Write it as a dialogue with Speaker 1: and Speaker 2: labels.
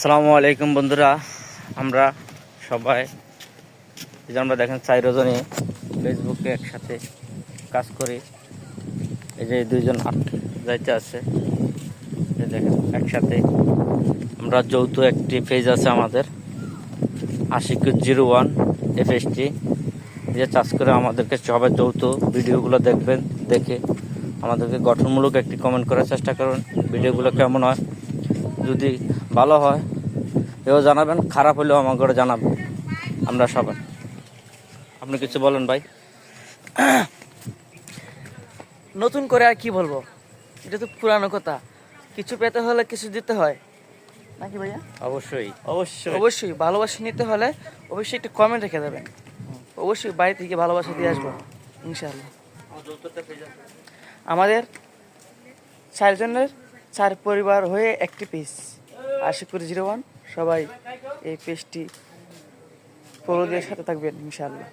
Speaker 1: আসসালামু আলাইকুম বন্ধুরা, আমরা সবাই এই যে আমরা দেখেন 4 জনই ফেসবুকে একসাথে কাজ করি। এই যে দুইজন যাইতে আছে, এই দেখেন একসাথে আমরা যৌথ একটি পেজ আছে আমাদের আশিকুর01 FST। যে চাষ করে আমাদেরকে সবাই যৌথ ভিডিওগুলো দেখবেন, দেখে আমাদেরকে গঠনমূলক একটি কমেন্ট করার চেষ্টা করুন। ভিডিওগুলো কেমন হয়, যদি ভালো হয় এও জানাবেন, খারাপ হলেও আমাকে জানাবেন। আমরা সবাই, আপনি কিছু বলেন ভাই।
Speaker 2: নতুন করে আর কি বলবো, এটা তো পুরানো কথা। কিছু পেতে হলে কিছু দিতে হয় নাকি ভাইয়া?
Speaker 1: অবশ্যই অবশ্যই
Speaker 2: অবশ্যই ভালোবাসা নিতে হলে অবশ্যই একটা কমেন্ট রেখে দেবেন। অবশ্যই বাড়ি থেকে ভালোবাসা দিয়ে আসবো ইনশাআল্লাহ। আমাদের 4 জনের 4 পরিবার হয়ে একটি পেজ আশিকুর01। সবাই এই পেজটি ফলো দিয়ে সাথে থাকবেন ইনশাআল্লাহ।